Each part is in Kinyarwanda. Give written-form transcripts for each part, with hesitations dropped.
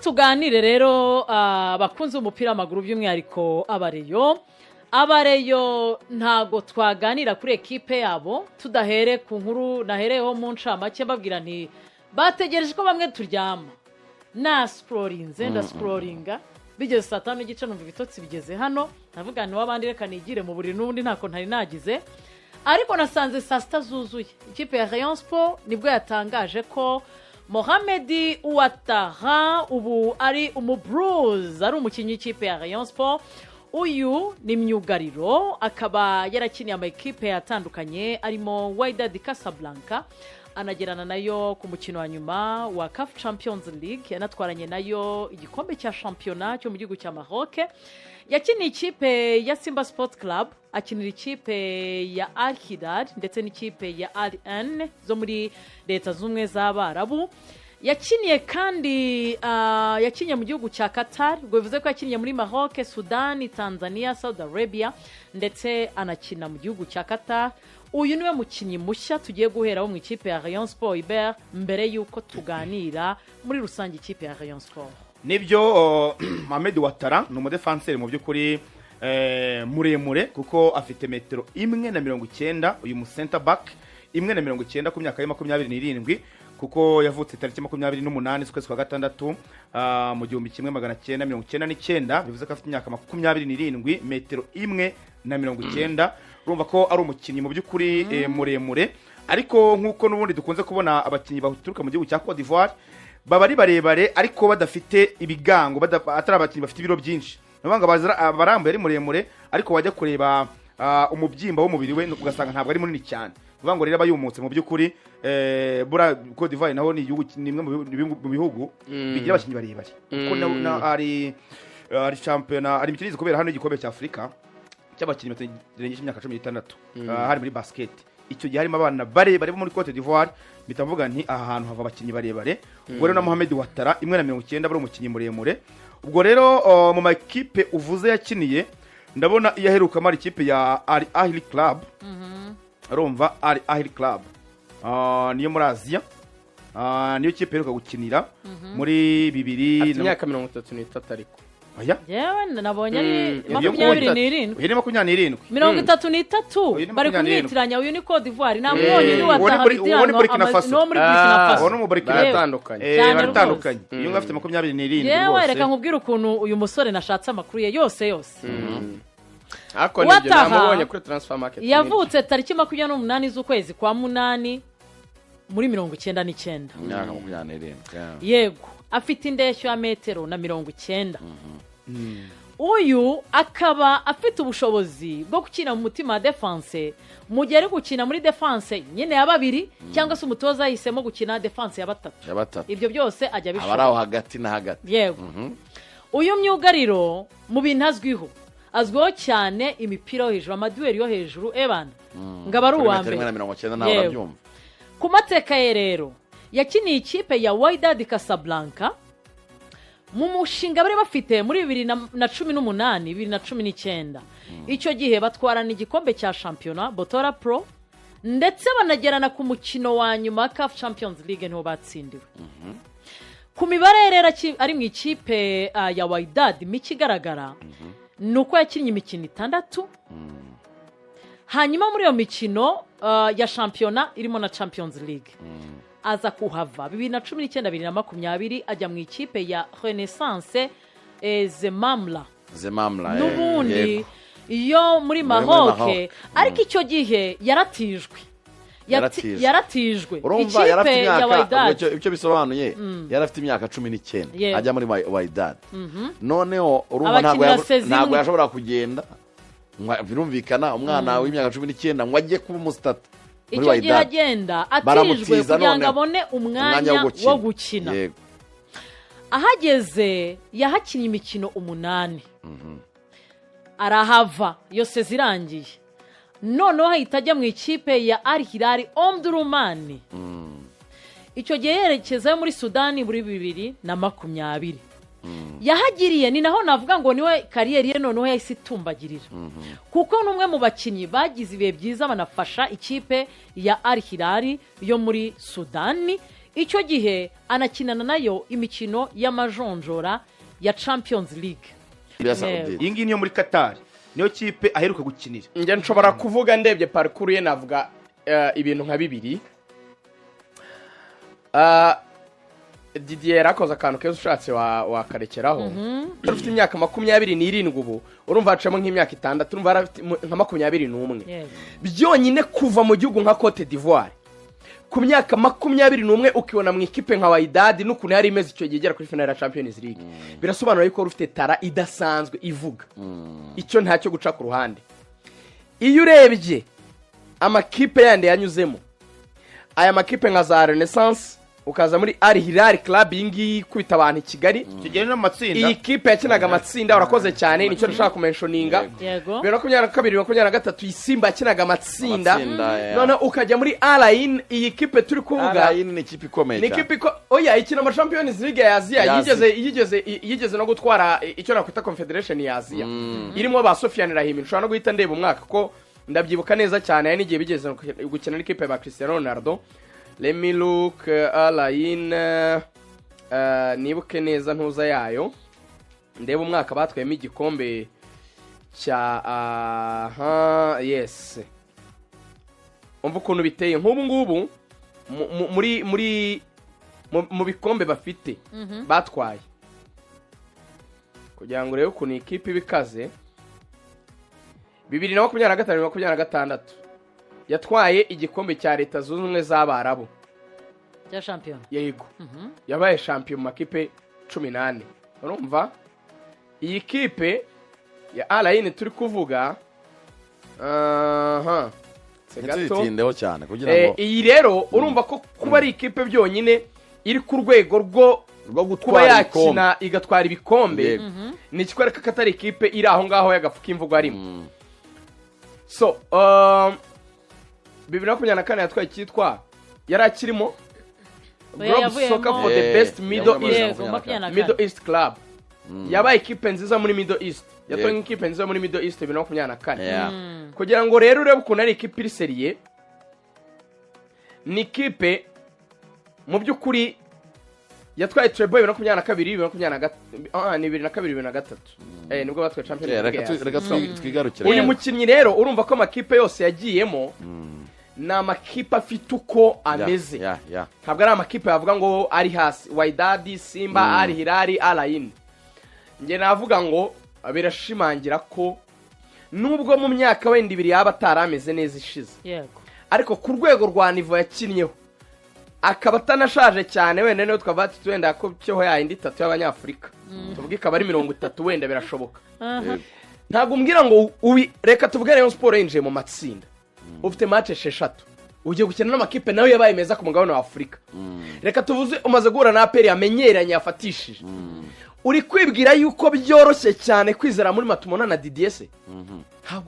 tuganire rero bakunze umupira w'amaguru by'umwihariko abareyo ntago twaganira kuri ekipe yabo tudahere ku nkuru nahereyeho mu ncamake mbabwira nti bategereje ko bamwe turyama na scrollinze ndascrollinga bigeze saa 5:30 numva ibitotsi bigeze hano navuga nti wabandi reka nigire mu buriri n'undi ntako ntari nagize ariko nasanze saa 6 zuzuye ikipe ya Rayon Sports nibwo yatangaje ko Mohamed Ouattara ubu ari umubruze ari umukinnyi w'ikipe ya Rayon Sports uyu ni myugariro akaba yarakiniye ama ekipe atandukanye arimo Wydad Casablanca anagerana nayo ku mukino wa nyuma wa CAF Champions League yanatwaranye nayo igikombe cya championnat cyo mu gihugu cya Maroc yakiniye ikipe ya Simba Sports Club akinira ikipe ya Al Hilal ndetse n'ikipe ya Al Ain zo muri leta z'umwe z'Abarabu yakiniye kandi yakiniye mu gihugu cya Qatar ubwo bivuze ko yakiniye muri Maroc, Sudan, Tanzania, Saudi Arabia ndetse anakina mu gihugu cya Qatar. Uyu niwe mukinnyi mushya tugiye guheraho mu ikipe ya Rayon Sports mbere yuko tuganira muri rusange ikipe ya Rayon Sports. Nibyo Mohamed Ouattara ni umudefanseri mu by'ukuri muremure kuko afite metero 1.90 uyu mu center back 1.90 ku myaka ya 27 kuko yavutse tariki 28 z'ukwezi kwa gatandatu mu 1999 bivuze ko afite imyaka 27 metero 1.90 urumva ko ari umukinnyi mu by'ukuri muremure ariko nkuko nubundi dukunze kubona abakinnyi baturuka mu gihugu cya Côte d'Ivoire baba ari barebare ariko badafite ibigango atari abakinnyi bafite ibiro byinshi nabanga barambuye ari muremure ariko wajya kureba umubyimba w'umubiri we ugasanga ntabwo ari munini cyane uvuga rero abayumutse mu by'ukuri bura Côte d'Ivoire naho ni imwe mu bihugu bigira abakinnyi barebare kuko ari championnat ari imikino kubera hano igikombe cya Afrika cy'abakinnyi bategereje imyaka 16 hari muri basket icyo gihe harimo abana barebare bo muri Côte d'Ivoire bitavuga nti aha hantu hava abakinnyi barebare ubwo rero na Mohamed Ouattara 1.90 bari umukinnyi muremure ubwo rero mu makipe uvuze yakiniye ndabona iyaheruka mari ikipe ya Al Ahly Club urumva Al Ahly Club niyo muri Asia niyo kipe iheruka gukinira muri 2000 imyaka 33 ariko yewe nabonye ari 27 uyu ni 27 33 bari kumwitiranya uyu ni Côte d'Ivoire namubonye ni Ouattara no muri Burkina Faso no mu Burkina atandukanye iyo ngafite 27 yewe reka nkubwira ukuntu uyu musore nashatse amakuru ye yose ako nibyo namubonye kuri transfer market yavutse tariki 28 z'ukwezi kwa 8 muri 99 imyaka 27 yego afite indeshyo ya metero na 90 uyu akaba afite ubushobozi bwo gukina mu mutima wa defense mu gihe ari gukina muri defense nyine ya babiri cyangwa se umutoza yahisemo gukina defense ya batatu ibyo byose ajya bishobora abaraho hagati na hagati yego uyu myugariro mu bintu azwiho cyane imipira yo hejuru amaduel yo hejuru ebana ngaba ari uwa mbere ku mateka ye rero yakiniye ikipe ya Wydad Casablanca mu mushinga bari bafite muri 2018 2019 icyo gihe batwarana igikombe cya championnat Botora Pro ndetse banagerana ku mukino wa nyuma CAF Champions League niho batsindiwe ku mibare rero ari mu ikipe ya Wydad mikigaragara nuko yakinnye imikino 6 hanyuma muri iyo mikino ya championnat irimo na Champions League aza kuhava 2019-2020 ajya mu ikipe ya Renaissance Zemamla n'ubundi iyo muri Maroc ariko icyo gihe yaratijwe ikipe ya Wydad icyo bisobanuye yarafite imyaka 19 ajya muri Wydad noneho urumva ntabwo yashobora kugenda birumvikana umwana w'imyaka 19 ngo ajye kuba umusitata icyo gihe agenda atijwe kugira ngo abone umwanya wo gukina ahageze yahakinnye imikino 8 arahava yose zirangiye noneho ahita ajya mu ikipe ya Al Hilal Omdurman icyo gihe yerekeza muri Sudani muri 2020 yahagiriye ni naho navuga ngo niwe kariyeri ye noneho yahise itumbagirira kuko numwe mu bakinnyi bagize ibihe byiza banafasha ikipe ya Al Hilal yo muri Sudani icyo gihe anakinana nayo imikino y'amajonjora ya Champions League. Iyi ngiyi niyo muri Qatar niyo kipe aheruka gukinira. Njye nshobora kuvuga ndebye parcours ye navuga ibintu nka bibiri. Didier akoze akantu keza ushatse wakarekeraho. Ufite imyaka 27 ubu urumva hacamo nk'imyaka 6 urumva arafite nka 21 byonyine kuva mu gihugu nka Cote d'Ivoire ku myaka 21 ukibona mu ikipe nka Wydad n'ukuntu yari imeze icyo gigera kuri final ya Champions League birasobanura yuko ufite tara idasanzwe ivuga icyo ntacyo guca ku ruhande. Iyo urebye amakipe yandi yanyuzemo aya makipe nka za Renaissance ukaza muri Al Hilal Club ingi kwita abantu i Kigali kigene n'amatsinda. Iyi kipe yakinaga amatsinda urakoze cyane nicyo nshaka kumentioninga. 2022-2023 Isimba yakinaga amatsinda none ukajya muri Alain iyi kipe turi kuvuga Alain ni ikipe ikomeye cyane. Ni ikipe oya ikina ama Champions League ya Asia yigeze no gutwara icyo nakwita Confederation ya Asia irimo ba Sofiane Rahimi nshobora no guhita ndeba umwaka ko ndabyibuka neza cyane yani igihe bigeze gukina n'ikipe ya Cristiano Ronaldo. Let me look Alain nibuke neza ntuza yayo ndeba umwaka batwayemo igikombe cya yes umva ukuntu biteye nk'ubu ngubu mu bikombe bafite batwaye kugira ngo rero ukuntu ikipe ibikaze 2025-2026 yatwaye igikombe cya Leta Zunze Ubumwe z'Abarabu ya champion. Yego. Yabaye champion makipe 18. Urumva? Iyi kipe ya Alain turi kuvuga Segato cyane kugira ngo iyi rero urumva ko kuba ari ikipe byonyine iri ku rwego rwo gutwara yakina igatwara ibikombe ni kikwereka ko atari ikipe iri aho ngaho yagafuka imvugo arimo. So 2024 yatwaye cyitwa yari akirimo Globe Soccer for the best Middle East Club. Yabaye ikipe nziza muri Middle East. Yatwaye ikipe nziza muri Middle East 2024. Kugira ngo rero urebe ukuntu ari ikipe iri serie ni ikipe mu by'ukuri yatwaye treble 2022-2023 nibwo batwaye Champions League. Reka twigarukire. Uyu mukinnyi rero urumva ko amakipe yose yagiyemo na makipe afite uko ameze. Ntabwo ari amakipe yavuga ngo ari hasi Wydad, Simba, Al Hilal, Alain. Nge navuga ngo birashimangira ko nubwo mu myaka wenda ibiri yaba atarameze neza ishize. Yego. Ariko ku rwego rwa niveau yakinnyeho akaba atanashaje cyane wenda niyo twavati wenda ko cyo yayindi 3 y'Abanyafrika. Tuvuge ikaba ari 30 wenda birashoboka. Ntabwo umbwira ngo reka tuvuge Rayon Sports yinjiye mu matsinda. Ufite match 6 ugiye gukina n'amakipe nawe yabaye meza ku mugabane wa Afrika. Reka tuvuze umaze guhura na APR yamenyeranye yafatishije. Uri kwibwira yuko byoroshye cyane kwizera muri matumona na DDS.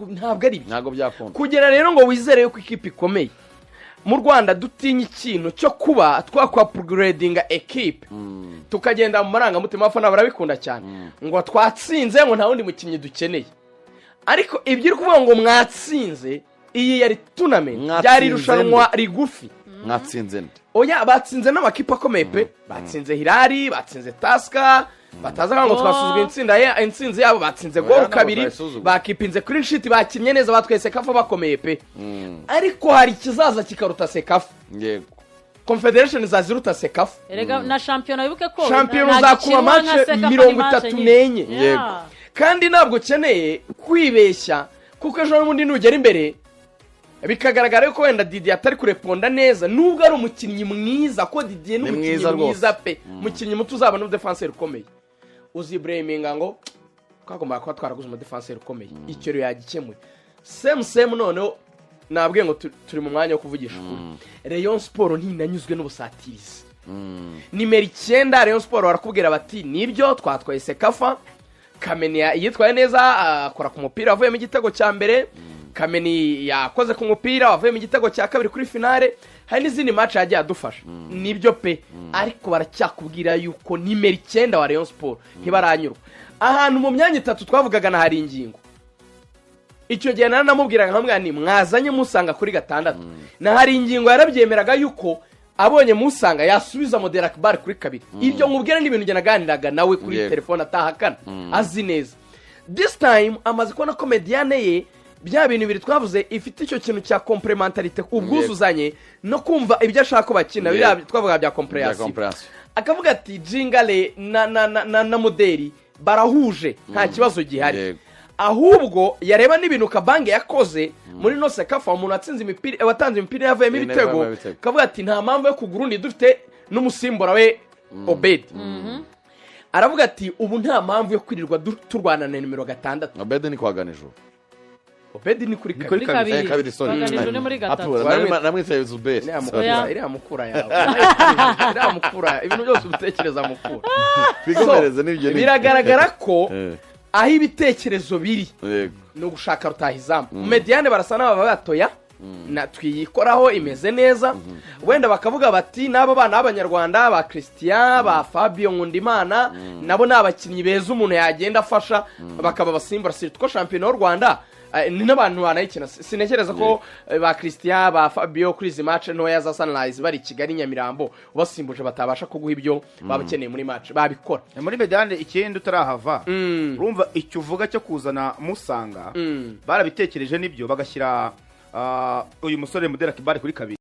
Ntabwo ari ntabwo byakunda. Kugera rero ngo wizere yuko ikipe ikomeye. Mu Rwanda dutinya ikintu cyo kuba upgradinga equipe. Tukagenda mu maranga mutima afana barabikunda cyane. Ngo twatsinze ngo nta wundi mukinnyi dukeneye. Ariko ibyo uri kuvuga ngo mwatsinze iyi yari tournament byari irushanwa rigufi. Mwatsinze nde? Oya batsinze n'amakipe akomeye pe. Batsinze Hilali, batsinze Taska, bataza ngo twasuzugwa intsinzi yabo batsinze gol kabiri, bakipinze clean sheet bakinnye neza batwese kafa bakomeye pe. Ariko hari kizaza kikaruta Sekafa. Yego. Confederation zaziruta Sekafa. Erega na champion wibuke ko champion zakuba match 34. Yego. Kandi ntabwo ukeneye kwibeshya kuko ejo n'undi nugera imbere bikagaragara yuko wenda Didier atari kureponda neza nubwo ari umukinnyi mwiza ko Didier n'umukinnyi mwiza pe mukinnyi muto uzaba no defenseur ukomeye uzi Breminga ngo kwagomba kwa twaraguze mu defenseur ukomeye icyo rero yagikemuye same noneho nabwiye ngo turi mu mwanya wo kuvugisha ukuri Rayon Sports ntinanyuzwe n'ubusatirizi nimero 9 Rayon Sports barakubwira bati nibyo twatwaye Sekafa Kamenia yitwaye neza akora ku mupira avuye mu gitego cya mbere Kameni yakoze ku mupira avuye mu gitego cya kabiri kuri finale hari n'izindi match yagiye adufasha nibyo pe ariko baracyakubwira yuko nimero 9 wa Rayon Sports ntibaranyurwa ahantu mu myanya 3 twavugaga na hari ingingo icyo gihe namubwiraga nkamwe ni mwazanye musanga kuri 6 na hari ingingo yarabyemeraga yuko abonye musanga yasubiza modera akbar kuri kabiri ibyo nkubwira n'ibintu njye naganiraga nawe kuri telefone atahakana azi neza this time amaze kubona ko mediane ye bya bintu biri twavuze ifite icyo kintu cya complementarité ubwuzuzanye no kumva ibyo ashaka ko bakina biriya twavuga bya comprehension akavuga ati jingale na moderi barahuje nta kibazo gihari ahubwo yareba n'ibintu kabange yakoze muri no sekafa umuntu atsinze imipira watanze imipira yavuyemo ibitego kavuga ati nta mpamvu yo kugura undi dufite n'umusimbura we Obed aravuga ati ubu nta mpamvu yo kwirirwa turwana na nimero 6 Obed ni kwaganijwe Obed ni kuri kabiri sorry Kwaganijwe ni muri 3 namwise Zuberi iriya mukura yawe iriya mukura ibintu byose utekereza mukura twigomereze n'ibyo biragaragara ko aho ibitekerezo biri no gushaka rutahizamu mediane barasa n'aba batoya na twiyikoraho imeze neza wenda bakavuga bati nabo bana b'abanyarwanda ba Christian ba Fabio Nkundimana nabo nabakinnyi beza umuntu yagenda afasha bakaba basimbura sitko champion y'u Rwanda ni n'abantu banayikina sinekereza ko ba Christian ba Fabio kuri izi match ntoya za Sunrise bari Kigali Nyamirambo basimbuje batabasha kuguha ibyo babakeneye muri match babikora muri mediane ikindi utarahava urumva icyo uvuga cyo kuzana musanga barabitekereje nibyo bagashyira uyu musore Mudera Kibari kuri kabiri